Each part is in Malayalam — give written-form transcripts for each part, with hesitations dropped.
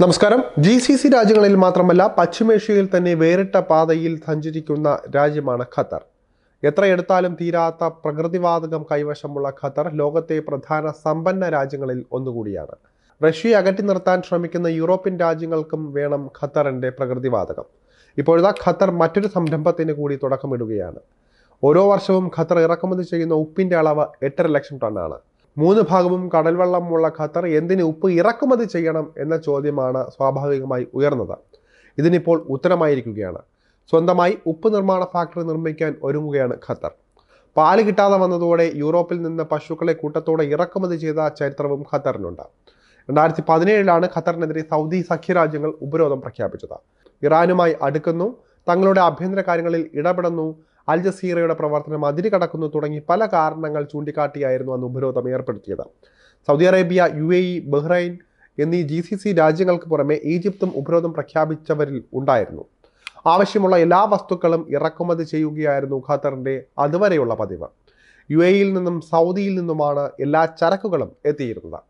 നമസ്കാരം. GCC രാജ്യങ്ങളിൽ മാത്രമല്ല പശ്ചിമേഷ്യയിൽ തന്നെ വേറിട്ട പാതയിൽ സഞ്ചരിക്കുന്ന രാജ്യമാണ് ഖത്തർ. എത്രയെടുത്താലും തീരാത്ത പ്രകൃതിവാതകം കൈവശമുള്ള ഖത്തർ ലോകത്തെ പ്രധാന സമ്പന്ന രാജ്യങ്ങളിൽ ഒന്നുകൂടിയാണ്. റഷ്യയെ അകറ്റി നിർത്താൻ ശ്രമിക്കുന്ന യൂറോപ്യൻ രാജ്യങ്ങൾക്കും വേണം ഖത്തറിന്റെ പ്രകൃതിവാതകം. ഇപ്പോഴത്തെ ഖത്തർ മറ്റൊരു സംരംഭത്തിന് കൂടി തുടക്കമിടുകയാണ്. ഓരോ വർഷവും ഖത്തർ ഇറക്കുമതി ചെയ്യുന്ന ഉപ്പിന്റെ അളവ് 8.5 ലക്ഷം ടണ്ണാണ്. 3 ഭാഗവും കടൽവെള്ളമുള്ള ഖത്തർ എന്തിന് ഉപ്പ് ഇറക്കുമതി ചെയ്യണം എന്ന ചോദ്യമാണ് സ്വാഭാവികമായി ഉയർന്നത്. ഇതിനിപ്പോൾ ഉത്തരമായിരിക്കുകയാണ്. സ്വന്തമായി ഉപ്പ് നിർമ്മാണ ഫാക്ടറി നിർമ്മിക്കാൻ ഒരുങ്ങുകയാണ് ഖത്തർ. പാല് കിട്ടാതെ വന്നതോടെ യൂറോപ്പിൽ നിന്ന് പശുക്കളെ കൂട്ടത്തോടെ ഇറക്കുമതി ചെയ്ത ചരിത്രവും ഖത്തറിനുണ്ട്. 2017 ഖത്തറിനെതിരെ സൗദി സഖ്യരാജ്യങ്ങൾ ഉപരോധം പ്രഖ്യാപിച്ചത്. ഇറാനുമായി അടുക്കുന്നു, തങ്ങളുടെ ആഭ്യന്തര കാര്യങ്ങളിൽ ഇടപെടുന്നു, അൽ ജസീറയുടെ പ്രവർത്തനം അതിര് കടക്കുന്നു തുടങ്ങി പല കാരണങ്ങൾ ചൂണ്ടിക്കാട്ടിയായിരുന്നു അന്ന് ഉപരോധം ഏർപ്പെടുത്തിയത്. സൗദി അറേബ്യ, UAE, ബഹ്റൈൻ എന്നീ GCC രാജ്യങ്ങൾക്ക് പുറമെ ഈജിപ്തും ഉപരോധം പ്രഖ്യാപിച്ചവരിൽ ഉണ്ടായിരുന്നു. ആവശ്യമുള്ള എല്ലാ വസ്തുക്കളും ഇറക്കുമതി ചെയ്യുകയായിരുന്നു ഖത്തറിന്റെ അതുവരെയുള്ള പതിവ്. UAEയിൽ നിന്നും സൗദിയിൽ നിന്നുമാണ് എല്ലാ ചരക്കുകളും എത്തിയിരുന്നത്.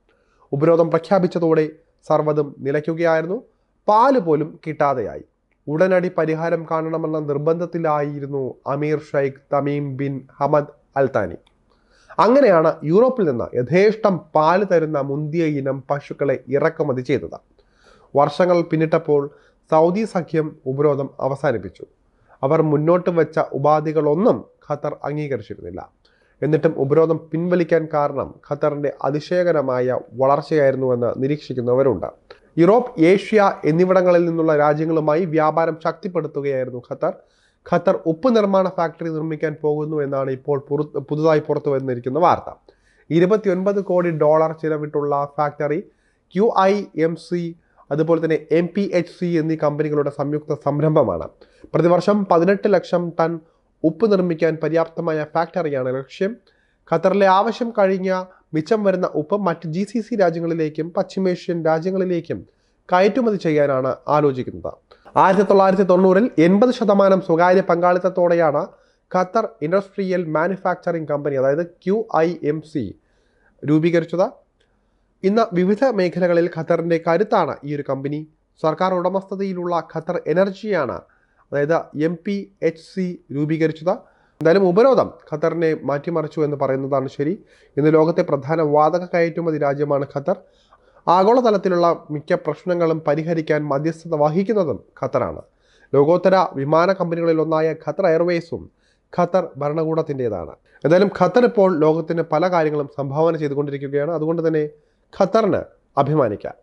ഉപരോധം പ്രഖ്യാപിച്ചതോടെ സർവ്വതും നിലയ്ക്കുകയായിരുന്നു. പാല് പോലും കിട്ടാതെയായി. ഉടനടി പരിഹാരം കാണണമെന്ന നിർബന്ധത്തിലായിരുന്നു അമീർ Sheikh Tamim bin Hamad Al താനി. അങ്ങനെയാണ് യൂറോപ്പിൽ നിന്ന് യഥേഷ്ടം പാല് തരുന്ന മുന്തിയ ഇനം പശുക്കളെ ഇറക്കുമതി ചെയ്തത്. വർഷങ്ങൾ പിന്നിട്ടപ്പോൾ സൗദി സഖ്യം ഉപരോധം അവസാനിപ്പിച്ചു. അവർ മുന്നോട്ട് വെച്ച ഉപാധികളൊന്നും ഖത്തർ അംഗീകരിച്ചിരുന്നില്ല. എന്നിട്ടും ഉപരോധം പിൻവലിക്കാൻ കാരണം ഖത്തറിന്റെ അതിശയകരമായ വളർച്ചയായിരുന്നുവെന്ന് നിരീക്ഷിക്കുന്നവരുണ്ട്. യൂറോപ്പ്, ഏഷ്യ എന്നിവിടങ്ങളിൽ നിന്നുള്ള രാജ്യങ്ങളുമായി വ്യാപാരം ശക്തിപ്പെടുത്തുകയായിരുന്നു ഖത്തർ ഉപ്പ് നിർമ്മാണ ഫാക്ടറി നിർമ്മിക്കാൻ പോകുന്നു എന്നാണ് ഇപ്പോൾ പുതുതായി പുറത്തു വന്നിരിക്കുന്ന വാർത്ത. $29 കോടി ചിലവിട്ടുള്ള ഫാക്ടറി QIMC അതുപോലെ തന്നെ MPHC എന്നീ കമ്പനികളുടെ സംയുക്ത സംരംഭമാണ്. പ്രതിവർഷം 18 ലക്ഷം ടൺ ഉപ്പ് നിർമ്മിക്കാൻ പര്യാപ്തമായ ഫാക്ടറിയാണ് ലക്ഷ്യം. ഖത്തറിലെ ആവശ്യം കഴിഞ്ഞ മിച്ചം വരുന്ന ഉപ്പ് മറ്റ് GCC രാജ്യങ്ങളിലേക്കും പശ്ചിമേഷ്യൻ രാജ്യങ്ങളിലേക്കും കയറ്റുമതി ചെയ്യാനാണ് ആലോചിക്കുന്നത്. 1990-ൽ 80% സ്വകാര്യ പങ്കാളിത്തത്തോടെയാണ് ഖത്തർ ഇൻഡസ്ട്രിയൽ മാനുഫാക്ചറിംഗ് കമ്പനി അതായത് QIMC രൂപീകരിച്ചത്. ഇന്ന് വിവിധ മേഖലകളിൽ ഖത്തറിന്റെ കരുത്താണ് ഈ ഒരു കമ്പനി. സർക്കാർ ഉടമസ്ഥതയിലുള്ള ഖത്തർ എനർജിയാണ് അതായത് MPHC രൂപീകരിച്ചത്. എന്തായാലും ഉപരോധം ഖത്തറിനെ മാറ്റിമറിച്ചു എന്ന് പറയുന്നതാണ് ശരി. ഇന്ന് ലോകത്തെ പ്രധാന വാതക കയറ്റുമതി രാജ്യമാണ് ഖത്തർ. ആഗോളതലത്തിലുള്ള മിക്ക പ്രശ്നങ്ങളും പരിഹരിക്കാൻ മധ്യസ്ഥത വഹിക്കുന്നതും ഖത്തറാണ്. ലോകോത്തര വിമാന കമ്പനികളിലൊന്നായ ഖത്തർ എയർവേസും ഖത്തർ ഭരണകൂടത്തിൻ്റെതാണ്. എന്തായാലും ഖത്തർ ഇപ്പോൾ ലോകത്തിന് പല കാര്യങ്ങളും സംഭാവന ചെയ്തുകൊണ്ടിരിക്കുകയാണ്. അതുകൊണ്ട് തന്നെ ഖത്തറിന് അഭിമാനിക്കാം.